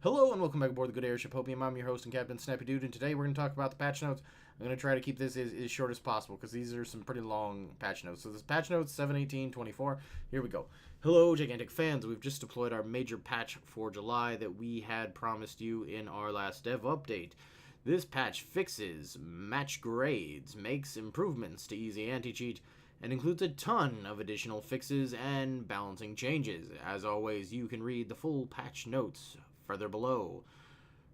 Hello and welcome back aboard the Good Airship Hopium. I'm your host and Captain Snappydude, and today we're going to talk about the patch notes. I'm going to try to keep this as short as possible because these are some pretty long patch notes. So this patch notes 7.18.24. Here we go. Hello, gigantic fans. We've just deployed our major patch for July that we had promised you in our last dev update. This patch fixes match grades, makes improvements to easy anti-cheat, and includes a ton of additional fixes and balancing changes. As always, you can read the full patch notes further below.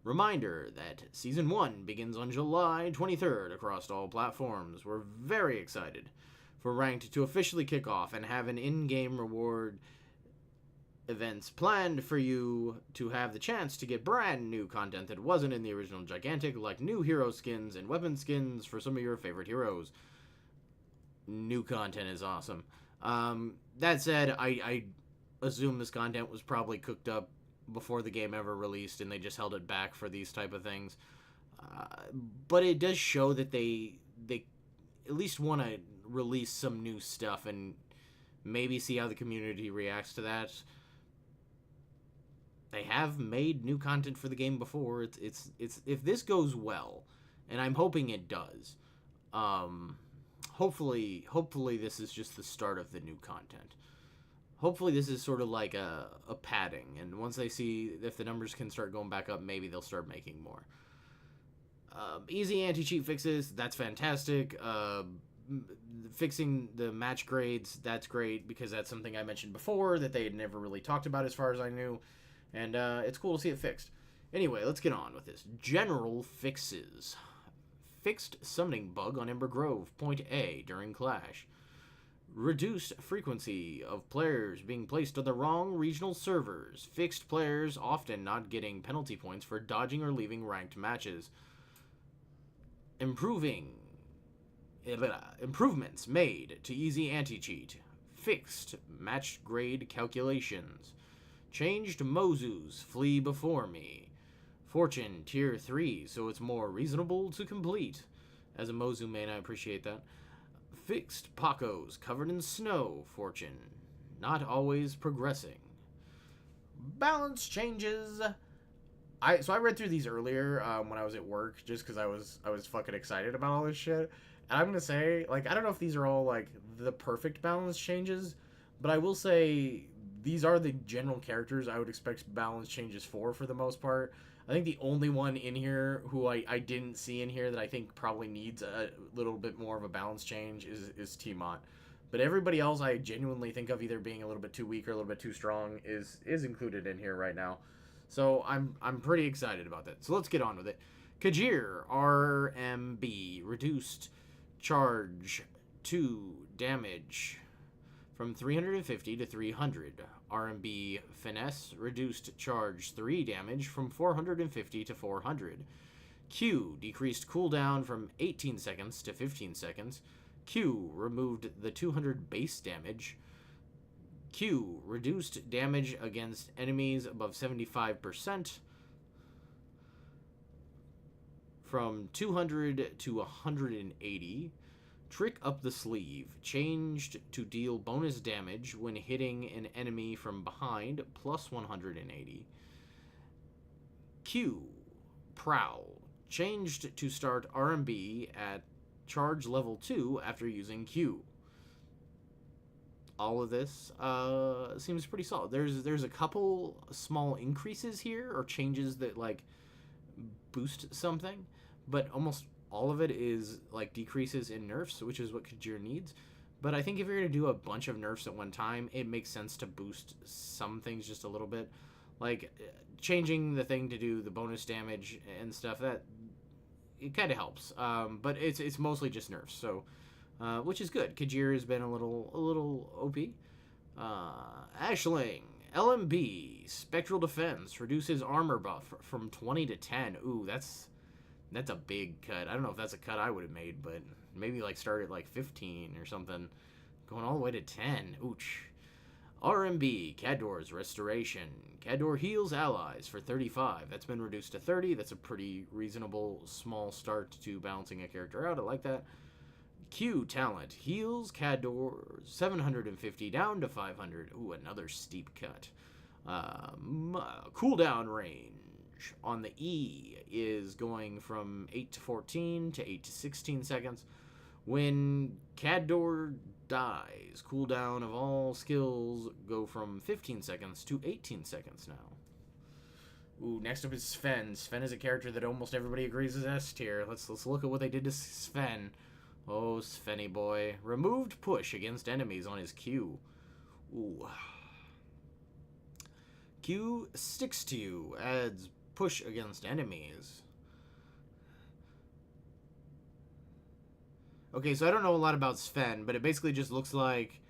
Reminder that Season 1 begins on July 23rd across all platforms. We're very excited for Ranked to officially kick off and have an in-game reward events planned for you to have the chance to get brand new content that wasn't in the original Gigantic, like new hero skins and weapon skins for some of your favorite heroes. New content is awesome. That said, I assume this content was probably cooked up before the game ever released and they just held it back for these type of things. But it does show that they at least want to release some new stuff and maybe see how the community reacts to that. They have made new content for the game before. It's if this goes well, and I'm hoping it does. Hopefully this is just the start of the new content. Hopefully this is sort of like a padding, and once they see if the numbers can start going back up, maybe they'll start making more. Easy anti-cheat fixes, that's fantastic. Fixing the match grades, that's great, because that's something I mentioned before that they had never really talked about as far as I knew, and it's cool to see it fixed. Anyway, let's get on with this. General fixes. Fixed summoning bug on Ember Grove, point A, during Clash. Reduced frequency of players being placed on the wrong regional servers. Fixed players often not getting penalty points for dodging or leaving ranked matches. Improvements made to easy anti-cheat. Fixed match grade calculations. Changed Mozu's Flee Before Me. Fortune Tier 3, so it's more reasonable to complete. As a Mozu main, I appreciate that. Fixed Pacos covered in snow, Fortune. Not always progressing. Balance changes. I read through these earlier when I was at work, just because I was fucking excited about all this shit. And I'm gonna say, like, I don't know if these are all like the perfect balance changes, but I will say these are the general characters I would expect balance changes for the most part. I think the only one in here who I didn't see in here that I think probably needs a little bit more of a balance change is Tiamat. But everybody else I genuinely think of either being a little bit too weak or a little bit too strong is included in here right now. So I'm pretty excited about that. So let's get on with it. Kajir, RMB, reduced charge 2 damage from 350 to 300. RMB Finesse, reduced charge 3 damage from 450 to 400. Q, decreased cooldown from 18 seconds to 15 seconds. Q, removed the 200 base damage. Q, reduced damage against enemies above 75% from 200 to 180. Trick Up the Sleeve, changed to deal bonus damage when hitting an enemy from behind, plus 180. Q, Prowl, changed to start RMB at charge level 2 after using Q. All of this seems pretty solid. There's a couple small increases here, or changes that, like, boost something, but almost all of it is like decreases in nerfs, which is what Kajir needs. But I think if you're going to do a bunch of nerfs at one time, it makes sense to boost some things just a little bit. Like changing the thing to do the bonus damage and stuff, that it kind of helps. But it's mostly just nerfs, so which is good. Kajir has been a little OP. Ashling, LMB, Spectral Defense, reduces armor buff from 20 to 10. Ooh, that's a big cut. I don't know if that's a cut I would have made, but maybe like start at like 15 or something. Going all the way to 10. Ouch. RMB, Cador's Restoration. Cador heals allies for 35. That's been reduced to 30. That's a pretty reasonable small start to balancing a character out. I like that. Q Talent heals Cador 750 down to 500. Ooh, another steep cut. Cooldown range. Charge on the E is going from 8 to 14 to 8 to 16 seconds. When Cador dies, cooldown of all skills go from 15 seconds to 18 seconds now. Ooh, next up is Sven. Sven is a character that almost everybody agrees is S tier. Let's look at what they did to Sven. Oh, Svenny boy. Removed push against enemies on his Q. Ooh. Q sticks to you, adds push against enemies. Okay, so I don't know a lot about Sven, but it basically just looks like...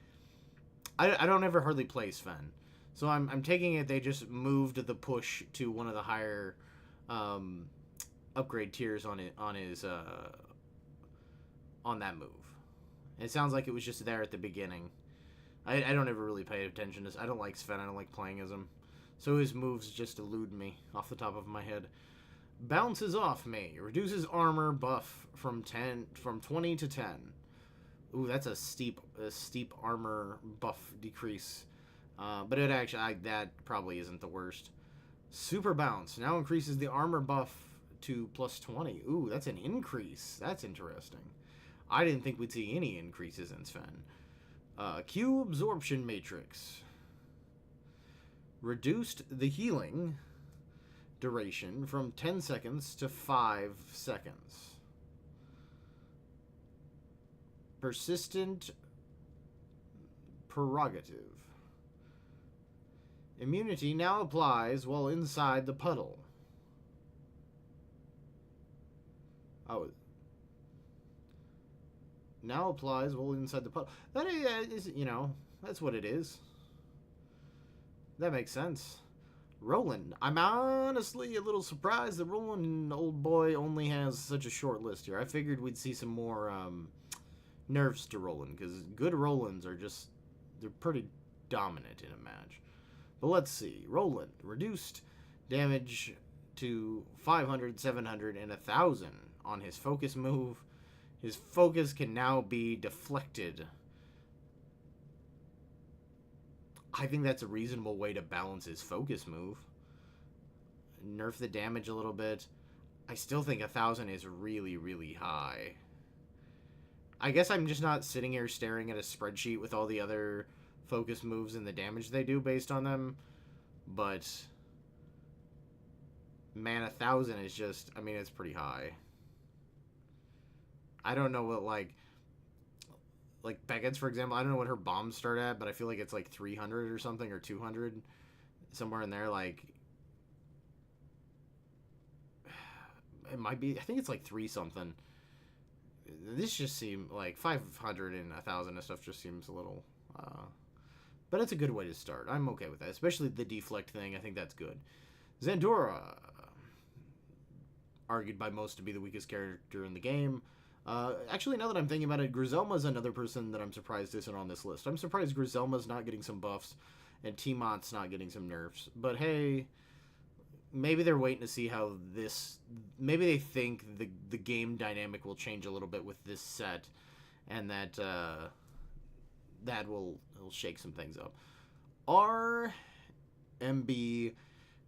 I don't ever hardly play Sven. So I'm taking it they just moved the push to one of the higher upgrade tiers on that move. It sounds like it was just there at the beginning. I don't ever really pay attention to this. I don't like Sven. I don't like playing as him. So his moves just elude me off the top of my head. Bounces off me. Reduces armor buff from 20 to 10. Ooh, that's a steep armor buff decrease. But it actually that probably isn't the worst. Super bounce now increases the armor buff to plus 20. Ooh, that's an increase. That's interesting. I didn't think we'd see any increases in Sven. Q absorption matrix. Reduced the healing duration from 10 seconds to 5 seconds. Persistent prerogative. Immunity now applies while inside the puddle. Oh. Now applies while inside the puddle. That is, you know, that's what it is. That makes sense. Roland. I'm honestly a little surprised that Roland, old boy, only has such a short list here. I figured we'd see some more nerfs to Roland, because good Rolands are just, they're pretty dominant in a match. But let's see. Roland. Reduced damage to 500, 700, and 1,000 on his focus move. His focus can now be deflected. I think that's a reasonable way to balance his focus move. Nerf the damage a little bit. I still think 1,000 is really, really high. I guess I'm just not sitting here staring at a spreadsheet with all the other focus moves and the damage they do based on them. But, man, 1,000 is just, I mean, it's pretty high. I don't know what, like Beckett's, for example, I don't know what her bombs start at, but I feel like it's like 300 or something, or 200, somewhere in there. Like, it might be, I think it's like 3 something. This just seemed like 500 and 1,000 and stuff just seems a little, but it's a good way to start. I'm okay with that, especially the deflect thing. I think that's good. Zandora, argued by most to be the weakest character in the game. Actually, now that I'm thinking about it, Griselma's another person that I'm surprised isn't on this list. I'm surprised Griselma's not getting some buffs and T-Mont's not getting some nerfs. But hey, maybe they're waiting to see how this... Maybe they think the game dynamic will change a little bit with this set, and that that will shake some things up. RMB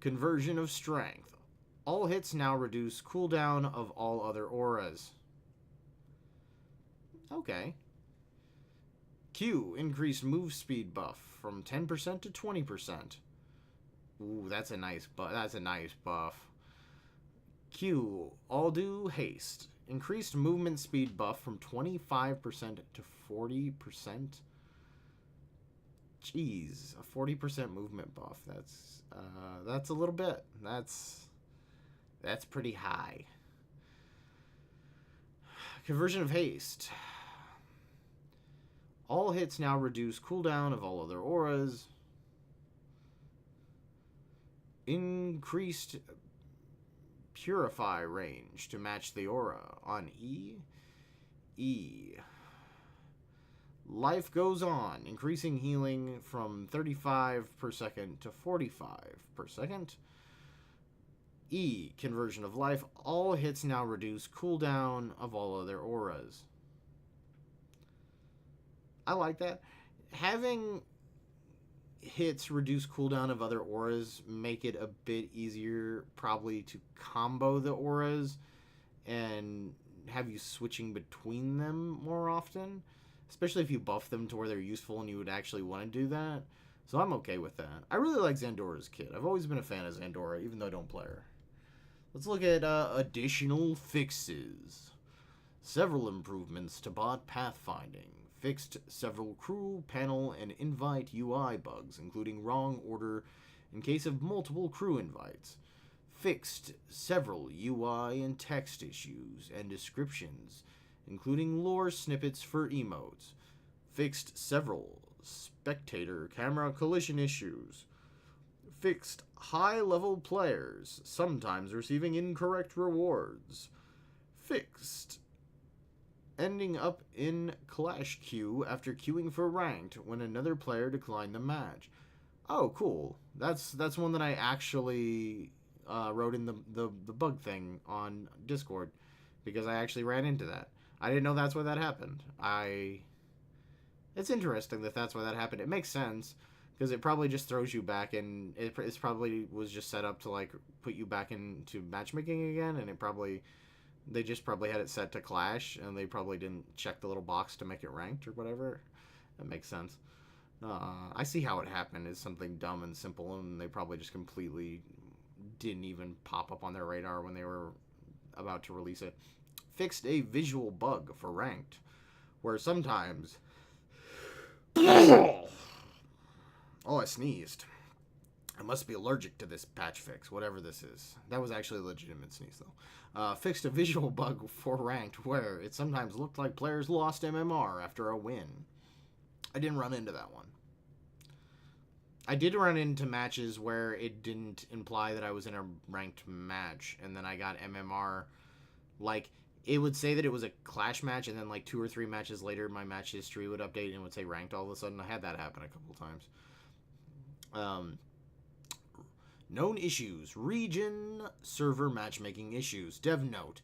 Conversion of Strength. All hits now reduce cooldown of all other auras. Okay. Q, increased move speed buff from 10% to 20%. Ooh, that's a nice buff. That's a nice buff. Q, all do haste. Increased movement speed buff from 25% to 40%. Jeez, a 40% movement buff. That's a little bit. That's pretty high. Conversion of haste. All hits now reduce cooldown of all other auras. Increased purify range to match the aura on E. E. Life goes on, increasing healing from 35 per second to 45 per second. E. Conversion of life. All hits now reduce cooldown of all other auras. I like that. Having hits reduce cooldown of other auras, make it a bit easier probably to combo the auras and have you switching between them more often, especially if you buff them to where they're useful and you would actually want to do that. So I'm okay with that. I really like Xandora's kit. I've always been a fan of Xandora, even though I don't play her. Let's look at additional fixes. Several improvements to bot pathfinding. Fixed several crew, panel, and invite UI bugs, including wrong order in case of multiple crew invites. Fixed several UI and text issues and descriptions, including lore snippets for emotes. Fixed several spectator camera collision issues. Fixed high-level players, sometimes receiving incorrect rewards. Fixed ending up in clash queue after queuing for ranked when another player declined the match. Oh, cool. That's one that I actually wrote in the bug thing on Discord because I actually ran into that. I didn't know that's why that happened. It's interesting that that's why that happened. It makes sense because it probably just throws you back in. It's probably was just set up to like put you back into matchmaking again, and they just probably had it set to clash, and they probably didn't check the little box to make it ranked or whatever. That makes sense. I see how it happened. It's something dumb and simple, and they probably just completely didn't even pop up on their radar when they were about to release it. Fixed a visual bug for ranked, where sometimes... Oh, I sneezed. I must be allergic to this patch fix, whatever this is. That was actually a legitimate sneeze, though. Fixed a visual bug for ranked where it sometimes looked like players lost MMR after a win. I didn't run into that one. I did run into matches where it didn't imply that I was in a ranked match, and then I got MMR. Like, it would say that it was a clash match, and then like 2 or 3 matches later, my match history would update and it would say ranked all of a sudden. I had that happen a couple times. Known issues. Region server matchmaking issues. Dev note.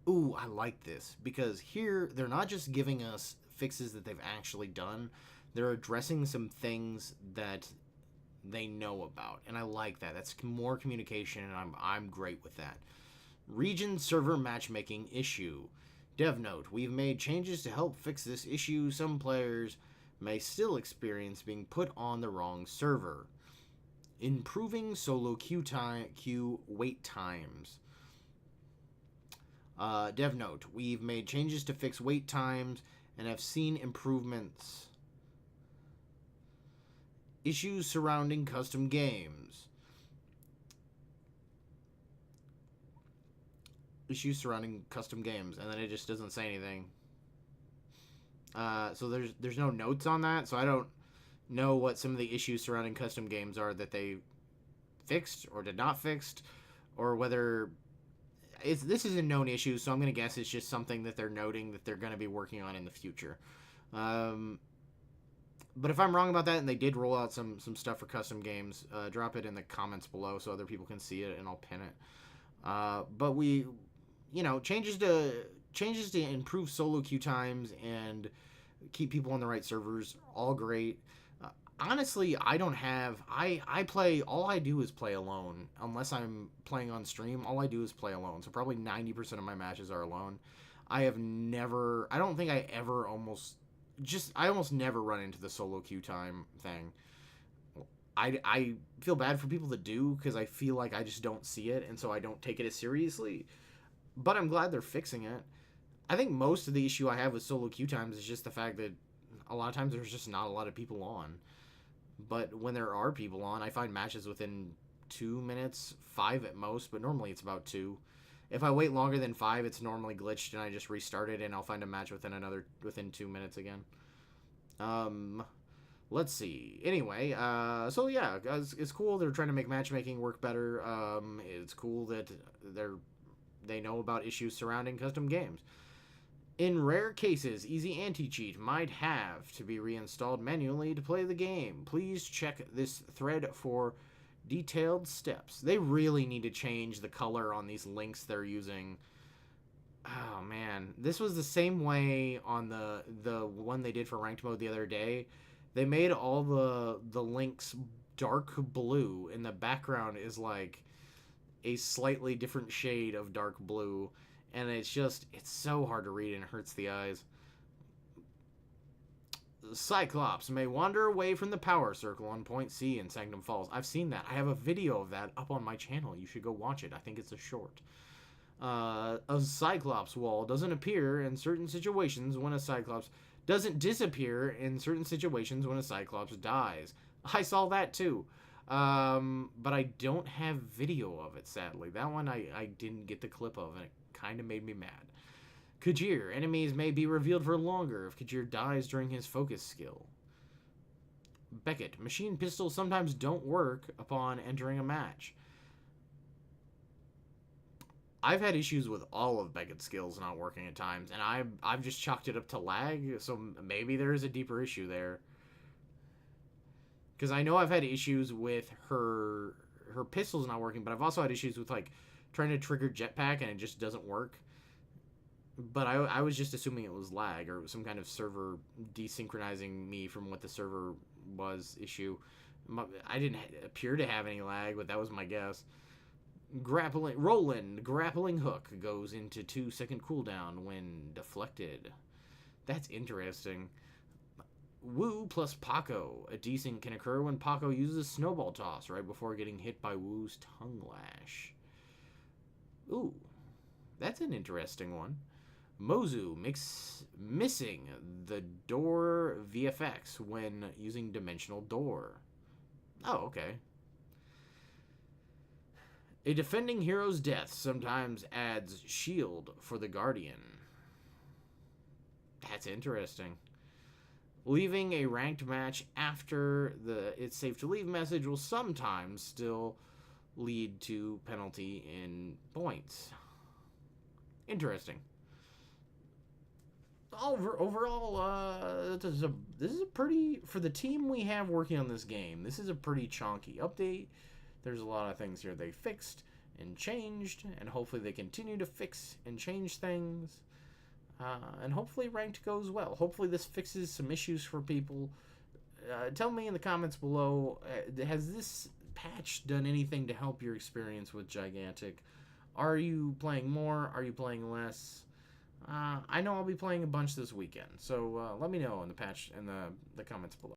Ooh, I like this. Because here, they're not just giving us fixes that they've actually done. They're addressing some things that they know about. And I like that. That's more communication, and I'm great with that. Region server matchmaking issue. Dev note. We've made changes to help fix this issue. Some players may still experience being put on the wrong server. Improving solo queue wait times. Dev note. We've made changes to fix wait times and have seen improvements. Issues surrounding custom games. Issues surrounding custom games, and then it just doesn't say anything. So there's no notes on that, so I don't know what some of the issues surrounding custom games are that they fixed or did not fixed, or whether this is a known issue, so I'm going to guess it's just something that they're noting that they're going to be working on in the future. But if I'm wrong about that and they did roll out some stuff for custom games, drop it in the comments below so other people can see it, and I'll pin it. But we, changes to improve solo queue times and keep people on the right servers, all great. Honestly, I don't have... I play... All I do is play alone. Unless I'm playing on stream, all I do is play alone. So probably 90% of my matches are alone. I have never... I don't think I ever almost... I almost never run into the solo queue time thing. I feel bad for people that do, because I feel like I just don't see it, and so I don't take it as seriously. But I'm glad they're fixing it. I think most of the issue I have with solo queue times is just the fact that a lot of times there's just not a lot of people on. But when there are people on, I find matches within 2 minutes, 5 at most, but normally it's about 2. If I wait longer than 5, it's normally glitched and I just restart it and I'll find a match within 2 minutes again. Let's see. Anyway, so yeah, it's cool they're trying to make matchmaking work better. It's cool that they know about issues surrounding custom games. In rare cases, Easy Anti-Cheat might have to be reinstalled manually to play the game. Please check this thread for detailed steps. They really need to change the color on these links they're using. Oh, man. This was the same way on the one they did for ranked mode the other day. They made all the links dark blue, and the background is like a slightly different shade of dark blue, and it's so hard to read and it hurts the eyes. Cyclops may wander away from the power circle on Point C in Sanctum Falls. I've seen that. I have a video of that up on my channel. You should go watch it. I think it's a short. A Cyclops wall doesn't appear in certain situations when a Cyclops doesn't disappear in certain situations when a Cyclops dies. I saw that too. But I don't have video of it, sadly. That one I didn't get the clip of, and it kind of made me mad. Kajir. Enemies may be revealed for longer if Kajir dies during his focus skill. Beckett. Machine pistols sometimes don't work upon entering a match. I've had issues with all of Beckett's skills not working at times, and I've just chalked it up to lag, so maybe there is a deeper issue there. Because I know I've had issues with her pistols not working, but I've also had issues with, like, trying to trigger jetpack and it just doesn't work. But I was just assuming it was lag, or it was some kind of server desynchronizing me from what the server was issue. I didn't appear to have any lag, but that was my guess. Roland grappling hook goes into 2-second cooldown when deflected. That's interesting. Wu plus Paco. A decent can occur when Paco uses snowball toss right before getting hit by Wu's tongue lash. Ooh, that's an interesting one. Mozu missing the door VFX when using dimensional door. Oh, okay. A defending hero's death sometimes adds shield for the Guardian. That's interesting. Leaving a ranked match after the "it's safe to leave" message will sometimes still lead to penalty in points. Interesting. Overall, this is a pretty, for the team we have working on this game, this is a pretty chonky update. There's a lot of things here they fixed and changed, and hopefully they continue to fix and change things. And hopefully ranked goes well. Hopefully this fixes some issues for people. Tell me in the comments below, has this patch done anything to help your experience with Gigantic? Are you playing more? Are you playing less? I know I'll be playing a bunch this weekend, so let me know in the comments below.